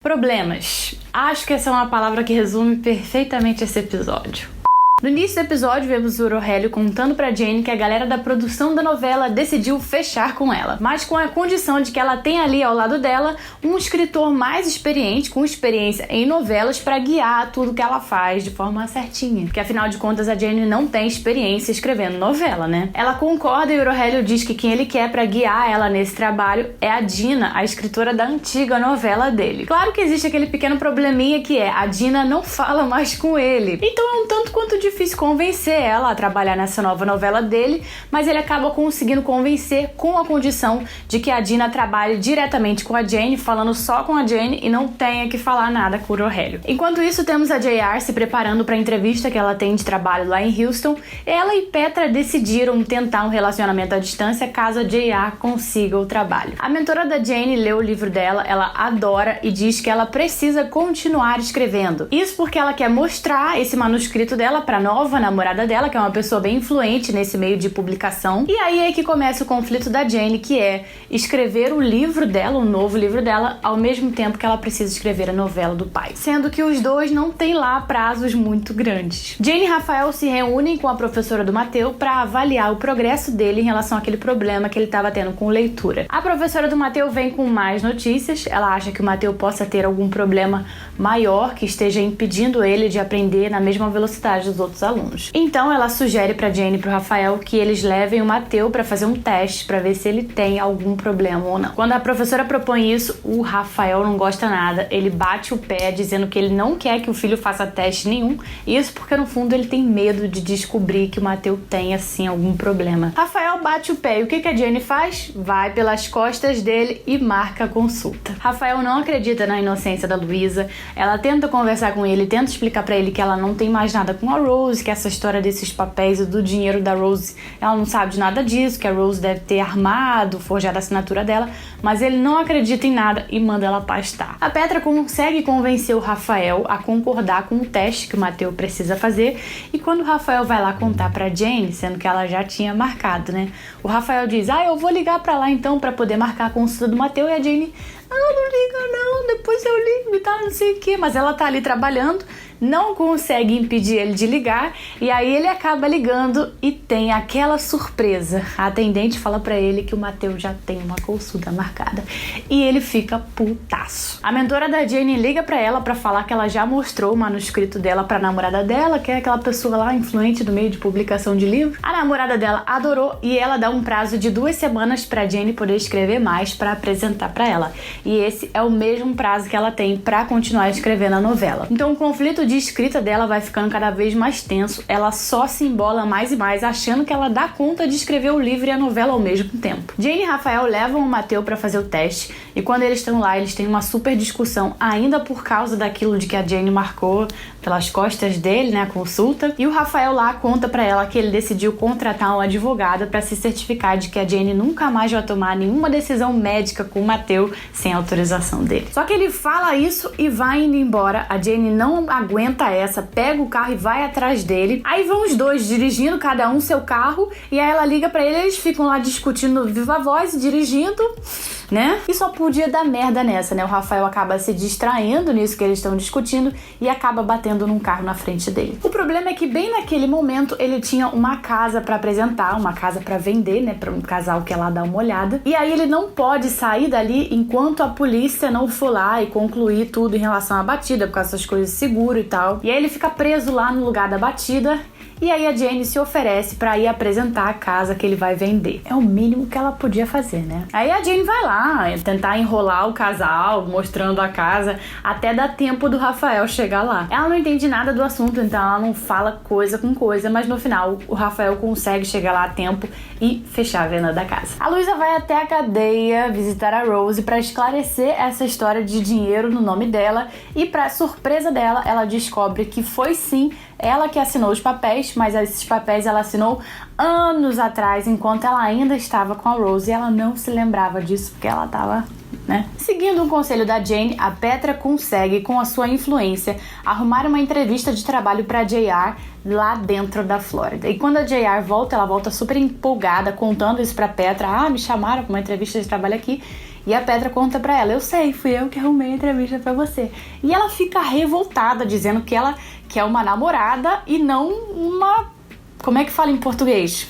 Problemas. Acho que essa é uma palavra que resume perfeitamente esse episódio. No início do episódio, vemos o Aurélio contando pra Jane que a galera da produção da novela decidiu fechar com ela, mas com a condição de que ela tenha ali ao lado dela um escritor mais experiente, com experiência em novelas, pra guiar tudo que ela faz de forma certinha. Porque afinal de contas a Jane não tem experiência escrevendo novela, né? Ela concorda e o Aurélio diz que quem ele quer pra guiar ela nesse trabalho é a Dina, a escritora da antiga novela dele. Claro que existe aquele pequeno probleminha que é a Dina não fala mais com ele. Então é um tanto quanto difícil convencer ela a trabalhar nessa nova novela dele, mas ele acaba conseguindo convencer com a condição de que a Dina trabalhe diretamente com a Jane, falando só com a Jane e não tenha que falar nada com o Aurélio. Enquanto isso, temos a JR se preparando para a entrevista que ela tem de trabalho lá em Houston. Ela e Petra decidiram tentar um relacionamento à distância caso a JR consiga o trabalho. A mentora da Jane leu o livro dela, ela adora e diz que ela precisa continuar escrevendo. Isso porque ela quer mostrar esse manuscrito dela para a nova namorada dela, que é uma pessoa bem influente nesse meio de publicação. E aí é que começa o conflito da Jane, que é escrever o livro dela, o novo livro dela, ao mesmo tempo que ela precisa escrever a novela do pai. Sendo que os dois não têm lá prazos muito grandes. Jane e Rafael se reúnem com a professora do Mateu para avaliar o progresso dele em relação àquele problema que ele estava tendo com leitura. A professora do Mateu vem com mais notícias. Ela acha que o Mateu possa ter algum problema maior que esteja impedindo ele de aprender na mesma velocidade dos outros alunos. Então ela sugere para Jane e para o Rafael que eles levem o Mateu para fazer um teste para ver se ele tem algum problema ou não. Quando a professora propõe isso, o Rafael não gosta nada. Ele bate o pé dizendo que ele não quer que o filho faça teste nenhum. Isso porque no fundo ele tem medo de descobrir que o Mateu tem assim algum problema. Rafael bate o pé e o que a Jane faz? Vai pelas costas dele e marca a consulta. Rafael não acredita na inocência da Luísa. Ela tenta conversar com ele, tenta explicar para ele que ela não tem mais nada com a Rose, que essa história desses papéis e do dinheiro da Rose, ela não sabe de nada disso, que a Rose deve ter armado, forjado a assinatura dela, mas ele não acredita em nada e manda ela pastar. A Petra consegue convencer o Rafael a concordar com o teste que o Mateu precisa fazer, e quando o Rafael vai lá contar pra Jane, sendo que ela já tinha marcado, né? O Rafael diz, eu vou ligar pra lá então pra poder marcar a consulta do Mateu, e a Jane, não liga não, depois eu ligo e tal, não sei o que, mas ela tá ali trabalhando, não consegue impedir ele de ligar, e aí ele acaba ligando e tem aquela surpresa. A atendente fala pra ele que o Mateu já tem uma consulta marcada e ele fica putaço. A mentora da Jane liga pra ela pra falar que ela já mostrou o manuscrito dela pra namorada dela, que é aquela pessoa lá influente do meio de publicação de livro. A namorada dela adorou e ela dá um prazo de 2 semanas pra Jane poder escrever mais pra apresentar pra ela. E esse é o mesmo prazo que ela tem pra continuar escrevendo a novela. Então o conflito de escrita dela vai ficando cada vez mais tenso, ela só se embola mais e mais, achando que ela dá conta de escrever o livro e a novela ao mesmo tempo. Jane e Rafael levam o Mateu para fazer o teste, e quando eles estão lá, eles têm uma super discussão, ainda por causa daquilo de que a Jane marcou pelas costas dele, né, a consulta, e o Rafael lá conta pra ela que ele decidiu contratar um advogado para se certificar de que a Jane nunca mais vai tomar nenhuma decisão médica com o Mateu sem autorização dele. Só que ele fala isso e vai indo embora, a Jane não aguenta essa, pega o carro e vai atrás dele. Aí vão os dois dirigindo, cada um seu carro, e aí ela liga pra ele, eles ficam lá discutindo viva voz e dirigindo, né? E só podia dar merda nessa, né? O Rafael acaba se distraindo nisso que eles estão discutindo e acaba batendo num carro na frente dele. O problema é que bem naquele momento ele tinha uma casa pra apresentar, uma casa pra vender, né? Pra um casal que é lá dar uma olhada. E aí ele não pode sair dali enquanto a polícia não for lá e concluir tudo em relação à batida, por causa dessas coisas de seguro e tal. E aí ele fica preso lá no lugar da batida. E aí a Jane se oferece pra ir apresentar a casa que ele vai vender. É o mínimo que ela podia fazer, né? Aí a Jane vai lá tentar enrolar o casal, mostrando a casa, até dar tempo do Rafael chegar lá. Ela não entende nada do assunto, então ela não fala coisa com coisa, mas no final o Rafael consegue chegar lá a tempo e fechar a venda da casa. A Luísa vai até a cadeia visitar a Rose pra esclarecer essa história de dinheiro no nome dela, e pra surpresa dela, ela descobre que foi sim ela que assinou os papéis, mas esses papéis ela assinou anos atrás, enquanto ela ainda estava com a Rose, e ela não se lembrava disso, porque ela estava, né? Seguindo um conselho da Jane, a Petra consegue, com a sua influência, arrumar uma entrevista de trabalho para JR lá dentro da Flórida. E quando a JR volta, ela volta super empolgada, contando isso pra Petra. Me chamaram para uma entrevista de trabalho aqui. E a Petra conta pra ela, eu sei, fui eu que arrumei a entrevista pra você. E ela fica revoltada, dizendo que ela quer uma namorada e não uma... Como é que fala em português?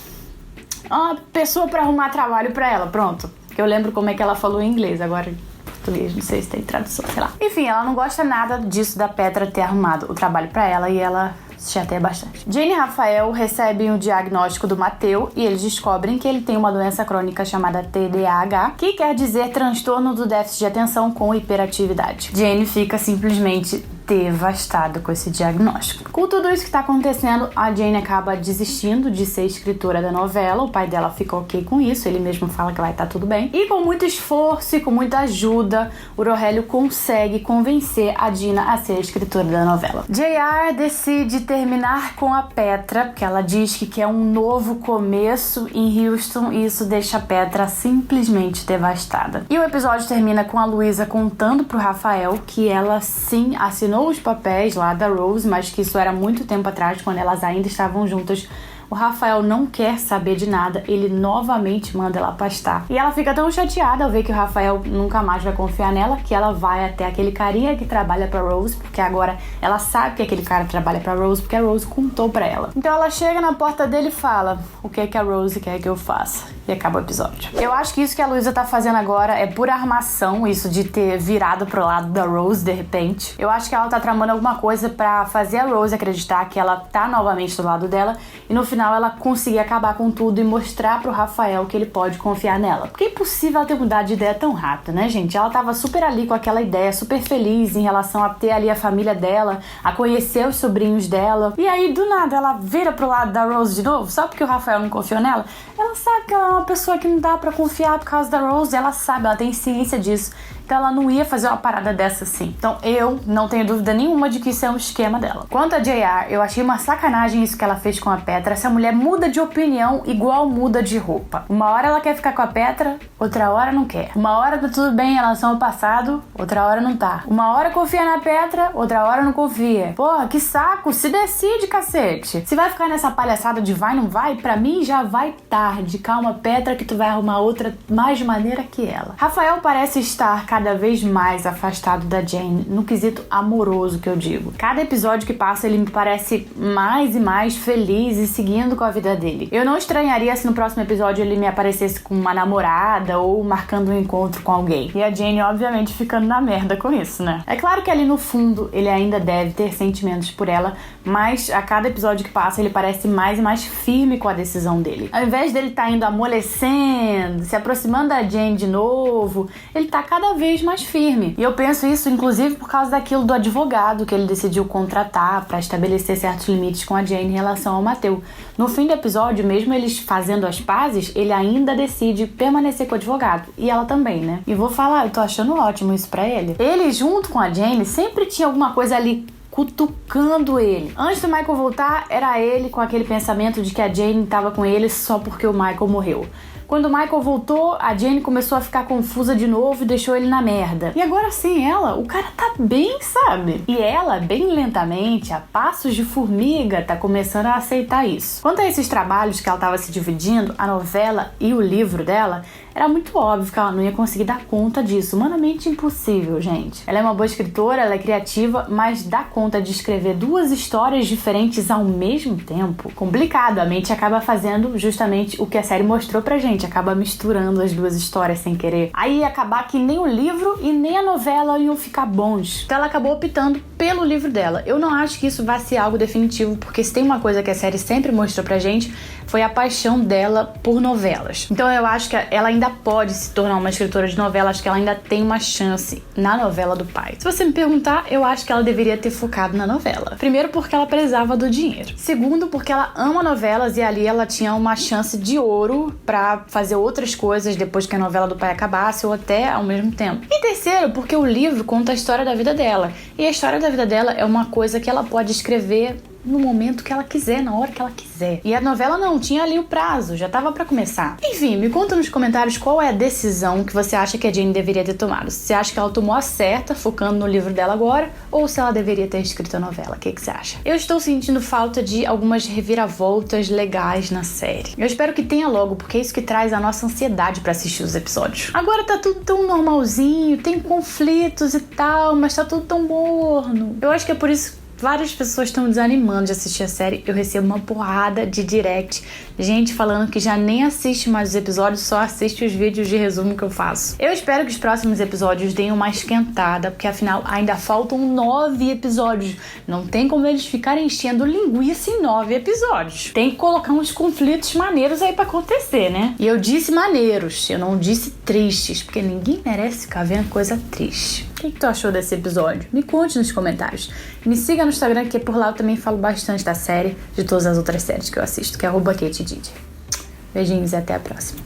Uma pessoa pra arrumar trabalho pra ela, pronto. Eu lembro como é que ela falou em inglês, agora em português, não sei se tem tradução, sei lá. Enfim, ela não gosta nada disso da Petra ter arrumado o trabalho pra ela e ela se chateia bastante. Jane e Rafael recebem o diagnóstico do Mateu e eles descobrem que ele tem uma doença crônica chamada TDAH, que quer dizer transtorno do déficit de atenção com hiperatividade. Jane fica simplesmente devastada com esse diagnóstico. Com tudo isso que tá acontecendo, a Jane acaba desistindo de ser escritora da novela. O pai dela fica ok com isso, ele mesmo fala que vai estar tudo bem. E com muito esforço e com muita ajuda, o Rogelio consegue convencer a Dina a ser escritora da novela. JR decide terminar com a Petra, porque ela diz que quer um novo começo em Houston e isso deixa a Petra simplesmente devastada. E o episódio termina com a Luísa contando pro Rafael que ela sim assinou os papéis lá da Rose, mas que isso era muito tempo atrás, quando elas ainda estavam juntas. O Rafael não quer saber de nada, ele novamente manda ela pastar. E ela fica tão chateada ao ver que o Rafael nunca mais vai confiar nela, que ela vai até aquele carinha que trabalha pra Rose, porque agora ela sabe que aquele cara trabalha pra Rose, porque a Rose contou pra ela. Então ela chega na porta dele e fala, o que é que a Rose quer que eu faça? E acaba o episódio. Eu acho que isso que a Luísa tá fazendo agora é pura armação, isso de ter virado pro lado da Rose de repente. Eu acho que ela tá tramando alguma coisa pra fazer a Rose acreditar que ela tá novamente do lado dela e no final ela conseguir acabar com tudo e mostrar pro Rafael que ele pode confiar nela. Porque é impossível ela ter mudado de ideia tão rápido, né, gente? Ela tava super ali com aquela ideia, super feliz em relação a ter ali a família dela, a conhecer os sobrinhos dela. E aí, do nada, ela vira pro lado da Rose de novo, só porque o Rafael não confiou nela. Ela sabe que ela é uma pessoa que não dá pra confiar por causa da Rose, ela sabe, ela tem ciência disso. Então ela não ia fazer uma parada dessa assim. Então eu não tenho dúvida nenhuma de que isso é um esquema dela. Quanto a JR, eu achei uma sacanagem isso que ela fez com a Petra. Essa mulher muda de opinião igual muda de roupa. Uma hora ela quer ficar com a Petra, outra hora não quer. Uma hora tá tudo bem em relação ao passado, outra hora não tá. Uma hora confia na Petra, outra hora não confia. Porra, que saco, se decide, cacete. Se vai ficar nessa palhaçada de vai, não vai, pra mim já vai tarde. Calma, Petra, que tu vai arrumar outra mais maneira que ela. Rafael parece estar cada vez mais afastado da Jane, no quesito amoroso que eu digo. Cada episódio que passa ele me parece mais e mais feliz e seguindo com a vida dele. Eu não estranharia se no próximo episódio ele me aparecesse com uma namorada ou marcando um encontro com alguém. E a Jane obviamente ficando na merda com isso, né? É claro que ali no fundo ele ainda deve ter sentimentos por ela, mas a cada episódio que passa ele parece mais e mais firme com a decisão dele. Ao invés dele tá indo amolecendo, se aproximando da Jane de novo, ele tá cada vez mais firme. E eu penso isso inclusive por causa daquilo do advogado que ele decidiu contratar para estabelecer certos limites com a Jane em relação ao Mateu. No fim do episódio, mesmo eles fazendo as pazes, ele ainda decide permanecer com o advogado. E ela também, né? E vou falar, eu tô achando ótimo isso pra ele. Ele, junto com a Jane, sempre tinha alguma coisa ali cutucando ele. Antes do Michael voltar, era ele com aquele pensamento de que a Jane estava com ele só porque o Michael morreu. Quando o Michael voltou, a Jane começou a ficar confusa de novo e deixou ele na merda. E agora sim, o cara tá bem, sabe? E ela, bem lentamente, a passos de formiga, tá começando a aceitar isso. Quanto a esses trabalhos que ela tava se dividindo, a novela e o livro dela, era muito óbvio que ela não ia conseguir dar conta disso. Humanamente impossível, gente. Ela é uma boa escritora, ela é criativa, mas dar conta de escrever duas histórias diferentes ao mesmo tempo? Complicado. A mente acaba fazendo justamente o que a série mostrou pra gente. Acaba misturando as duas histórias sem querer. Aí ia acabar que nem o livro e nem a novela iam ficar bons. Então ela acabou optando pelo livro dela. Eu não acho que isso vai ser algo definitivo, porque se tem uma coisa que a série sempre mostrou pra gente, foi a paixão dela por novelas. Então eu acho que ela ainda pode se tornar uma escritora de novela, acho que ela ainda tem uma chance na novela do pai. Se você me perguntar, eu acho que ela deveria ter focado na novela. Primeiro, porque ela precisava do dinheiro. Segundo, porque ela ama novelas e ali ela tinha uma chance de ouro pra fazer outras coisas depois que a novela do pai acabasse ou até ao mesmo tempo. E terceiro, porque o livro conta a história da vida dela. E a história da vida dela é uma coisa que ela pode escrever no momento que ela quiser, na hora que ela quiser. E a novela não, tinha ali o prazo, já tava pra começar. Enfim, me conta nos comentários qual é a decisão que você acha que a Jane deveria ter tomado. Se você acha que ela tomou a certa, focando no livro dela agora, ou se ela deveria ter escrito a novela. O que você acha? Eu estou sentindo falta de algumas reviravoltas legais na série. Eu espero que tenha logo, porque é isso que traz a nossa ansiedade pra assistir os episódios. Agora tá tudo tão normalzinho, tem conflitos e tal, mas tá tudo tão morno. Eu acho que é por isso que várias pessoas estão desanimando de assistir a série. Eu recebo uma porrada de direct, gente falando que já nem assiste mais os episódios, só assiste os vídeos de resumo que eu faço. Eu espero que os próximos episódios deem uma esquentada, porque afinal ainda faltam 9 episódios. Não tem como eles ficarem enchendo linguiça em 9 episódios. Tem que colocar uns conflitos maneiros aí pra acontecer, né? E eu disse maneiros, eu não disse tristes, porque ninguém merece ficar vendo coisa triste. O que tu achou desse episódio? Me conte nos comentários. Me siga no Instagram, que por lá eu também falo bastante da série, de todas as outras séries que eu assisto, que é @KateDidi. Beijinhos e até a próxima.